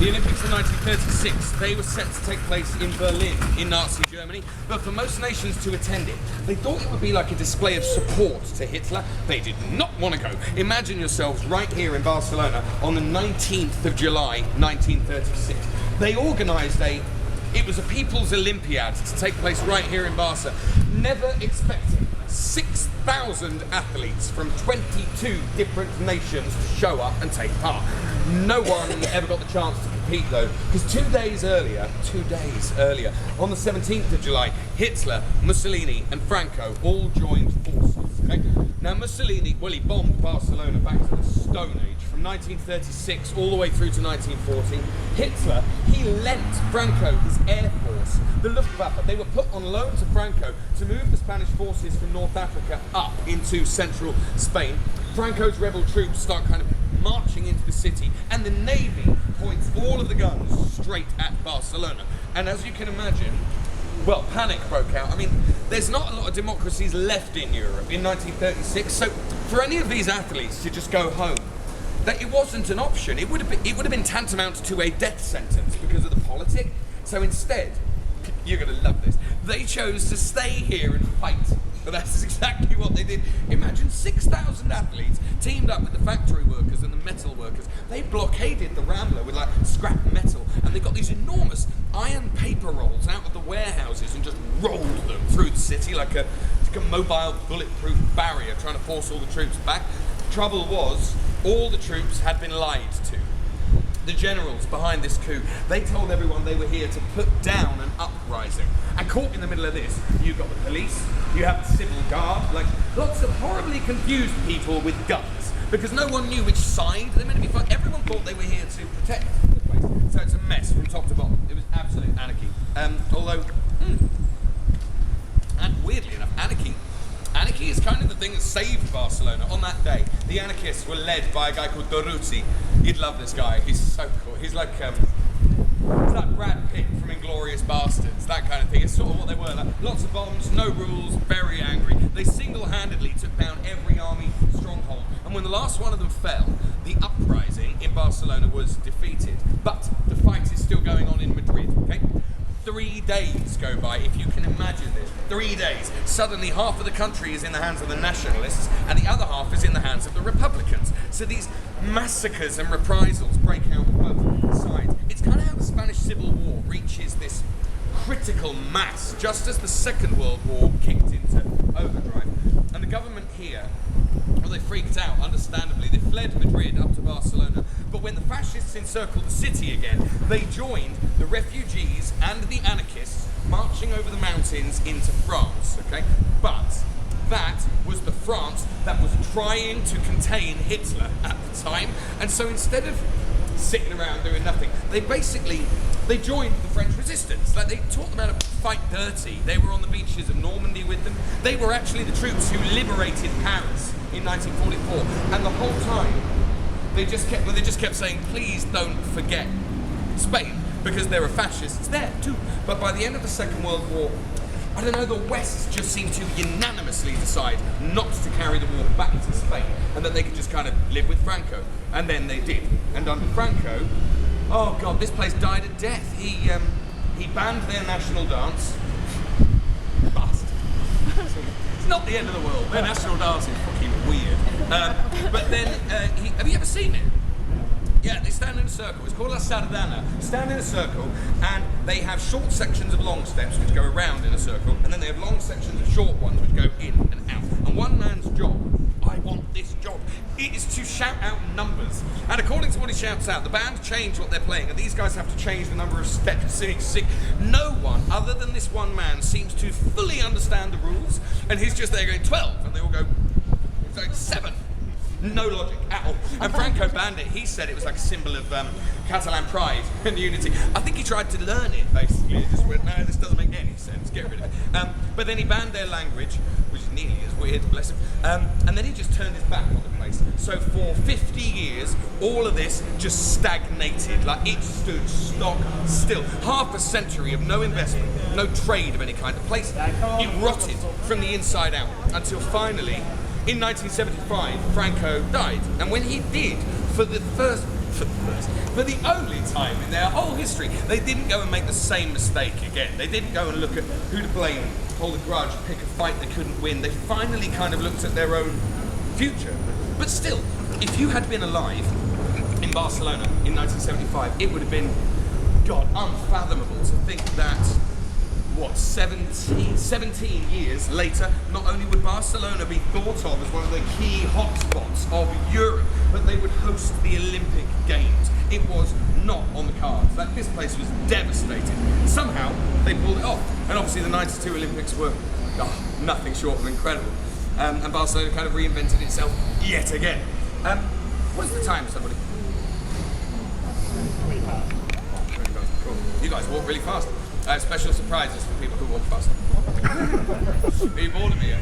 The Olympics of 1936, they were set to take place in Berlin, in Nazi Germany, but for most nations to attend it, they thought it would be like a display of support to Hitler. They did not want to go. Imagine yourselves right here in Barcelona on the 19th of July, 1936. They organised it was a People's Olympiad to take place right here in Barca, never expecting 6,000 athletes from 22 different nations to show up and take part. No one ever got the chance to compete though, because 2 days earlier, on the 17th of July, Hitler, Mussolini and Franco all joined forces. Okay? Now Mussolini, well, he bombed Barcelona back to the Stone Age from 1936 all the way through to 1914. Hitler, he lent Franco his air force, the Luftwaffe. They were put on loan to Franco to move the Spanish forces from North Africa up into central Spain. Franco's rebel troops start kind of marching into the city, and the Navy points all of the guns straight at Barcelona. And as you can imagine, well, panic broke out. I mean, there's not a lot of democracies left in Europe in 1936, so for any of these athletes to just go home, that it wasn't an option. It would have been tantamount to a death sentence because of the politic. So instead, you're going to love this, they chose to stay here and fight. But that's exactly what they did. Imagine 6,000 athletes teamed up with the factory workers and the metal workers. They blockaded the Rambla with like scrap metal, and they got these enormous iron paper rolls out of the warehouses and just rolled them through the city like a mobile bulletproof barrier, trying to force all the troops back. Trouble was, all the troops had been lied to. The generals behind this coup, they told everyone they were here to put down an uprising. And caught in the middle of this, you've got the police, you have the civil guard, like lots of horribly confused people with guns, because no one knew which side they were meant to be fighting. Everyone thought they were here to protect the place. So it's a mess from top to bottom. It was absolute anarchy. Although, and weirdly enough, anarchy is kind of the thing that saved Barcelona. On that day, the anarchists were led by a guy called Durruti. You'd love this guy. He's so cool. He's like Brad Pitt from Inglourious Bastards, that kind of thing. It's sort of what they were. Like, lots of bombs, no rules, very angry. They single-handedly took down every army stronghold. And when the last one of them fell, the uprising in Barcelona was defeated. But the fight is still going on in Madrid, okay? 3 days go by, if you can imagine this. 3 days. Suddenly half of the country is in the hands of the nationalists and the other half is in the hands of the Republicans. So these massacres and reprisals break out on both sides. It's kind of how the Spanish Civil War reaches this critical mass just as the Second World War kicked into overdrive. And the government here, well, they freaked out, understandably. They fled Madrid up to Barcelona. But when the fascists encircled the city again, they joined the refugees and the anarchists marching over the mountains into France, okay? But that was the France that was trying to contain Hitler at the time. And so instead of sitting around doing nothing, they joined the French resistance. Like, they taught them how to fight dirty. They were on the beaches of Normandy with them. They were actually the troops who liberated Paris in 1944. And the whole time, they just kept saying, please don't forget Spain, because there were fascists there too. But by the end of the Second World War, I don't know, the West just seemed to unanimously decide not to carry the war back to Spain, and that they could just kind of live with Franco. And then they did. And under Franco, oh God, this place died a death. He banned their national dance. Bastard. It's not the end of the world. Their national dance is fucking weird. But then, have you ever seen it? Yeah, they stand in a circle. It's called La Sardana. Stand in a circle, and they have short sections of long steps which go around in a circle, and then they have long sections of short ones which go in and out. And one man's job, I want this job, it is to shout out numbers. And according to what he shouts out, the band change what they're playing, and these guys have to change the number of steps. No one, other than this one man, seems to fully understand the rules, and he's just there going 12, and they all go, it's like 7. No logic at all. And Franco banned it. He said it was like a symbol of Catalan pride and unity. I think he tried to learn it, basically. He just went, no, this doesn't make any sense. Get rid of it. But then he banned their language, which is nearly as weird, bless him. And then he just turned his back on the place. So for 50 years, all of this just stagnated. Like, it stood stock still. Half a century of no investment, no trade of any kind. The place, it rotted from the inside out until finally, in 1975, Franco died. And when he did, for the first For the only time in their whole history, they didn't go and make the same mistake again. They didn't go and look at who to blame, hold a grudge, pick a fight they couldn't win. They finally kind of looked at their own future. But still, if you had been alive in Barcelona in 1975, it would have been, God, unfathomable to think that, 17 years later, not only would Barcelona be thought of as one of the key hotspots of Europe, but they would host the Olympic Games. It was not on the cards. This place was devastated. Somehow, they pulled it off. And obviously the 92 Olympics were nothing short of incredible. And Barcelona kind of reinvented itself yet again. What's the time, somebody? Cool. You guys walk really fast. Special surprises for people who walk fast. Are you bored of me yet?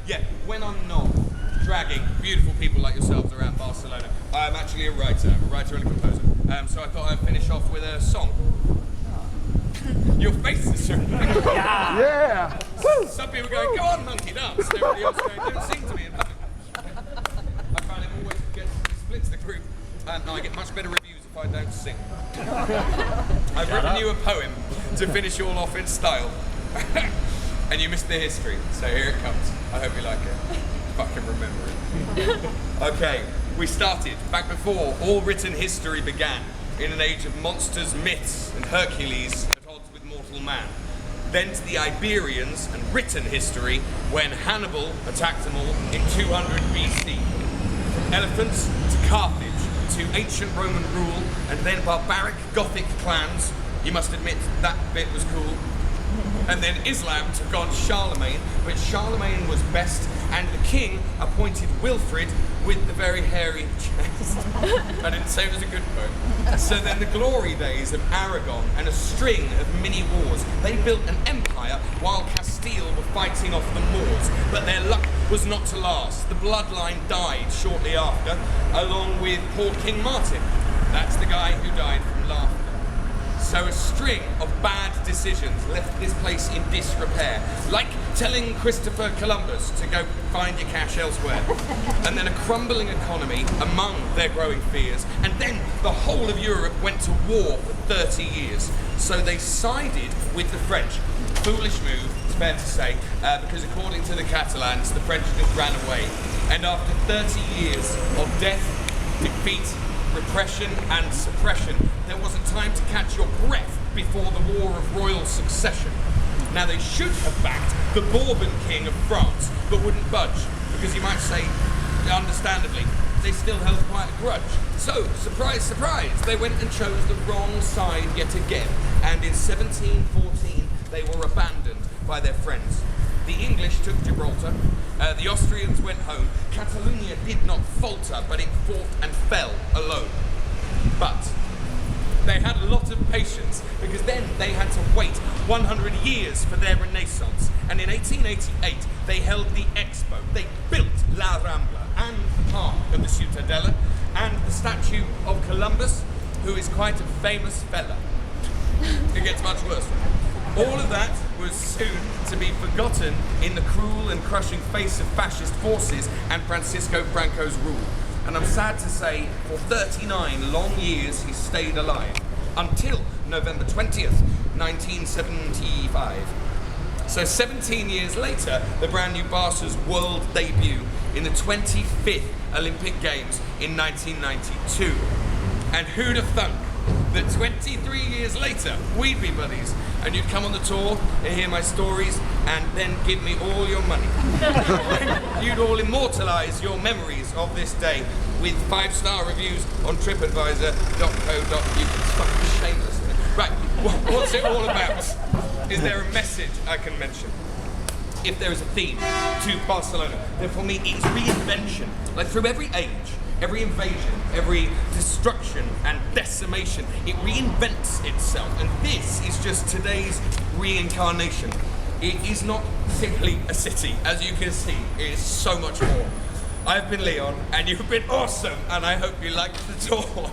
Yeah, when I'm not dragging beautiful people like yourselves around Barcelona, I'm actually a writer. I'm a writer and a composer. So I thought I'd finish off with a song. Your face is showing. Yeah! Some people going, go on, monkey, dance. And everybody else going, don't sing to me in public. I find it always splits the group. No, I get much better reviews if I don't sing. I've written you a poem to finish you all off in style. And you missed the history, so here it comes. I hope you like it. Fucking remember it. Okay, we started back before all written history began, in an age of monsters, myths, and Hercules at odds with mortal man. Then to the Iberians and written history, when Hannibal attacked them all in 200 BC. From elephants to Carthage, to ancient Roman rule, and then barbaric Gothic clans. You must admit that bit was cool. And then Islam took on Charlemagne, but Charlemagne was best, and the king appointed Wilfrid with the very hairy chest. I didn't say it was a good poem. So then the glory days of Aragon and a string of mini wars. They built an empire while Castile were fighting off the Moors, but their luck was not to last. The bloodline died shortly after, along with poor King Martin. That's the guy who died from laughter. So a string of bad decisions left this place in disrepair, like telling Christopher Columbus to go find your cash elsewhere. And then a crumbling economy among their growing fears, and then the whole of Europe went to war for 30 years. So they sided with the French. Foolish move, it's fair to say, because according to the Catalans, the French just ran away. And after 30 years of death, defeat, repression and suppression, there wasn't time to catch your breath before the War of Royal Succession. Now they should have backed the Bourbon King of France, but wouldn't budge, because you might say, understandably, they still held quite a grudge. So, surprise, surprise, they went and chose the wrong side yet again, and in 1714 they were abandoned by their friends. The English took Gibraltar, the Austrians went home. Catalonia did not falter, but it fought and fell alone. But they had a lot of patience, because then they had to wait 100 years for their renaissance. And in 1888, they held the Expo. They built La Rambla and the park of the Ciutadella and the statue of Columbus, who is quite a famous fella. It gets much worse. All of that was soon to be forgotten in the cruel and crushing face of fascist forces and Francisco Franco's rule. And I'm sad to say, for 39 long years he stayed alive, until November 20th, 1975. So 17 years later, the brand new Barca's world debut in the 25th Olympic Games in 1992. And who'd have thunk that 23 years later, we'd be buddies, and you'd come on the tour and hear my stories and then give me all your money. You'd all immortalise your memories of this day with 5-star reviews on tripadvisor.co.uk. It's fucking shameless, isn't it? Right, what's it all about? Is there a message I can mention? If there is a theme to Barcelona, then for me it's reinvention. Like through every age, every invasion, every destruction and decimation, it reinvents itself. And this is just today's reincarnation. It is not simply a city. As you can see, it is so much more. I've been Leon, and you've been awesome, and I hope you liked the tour.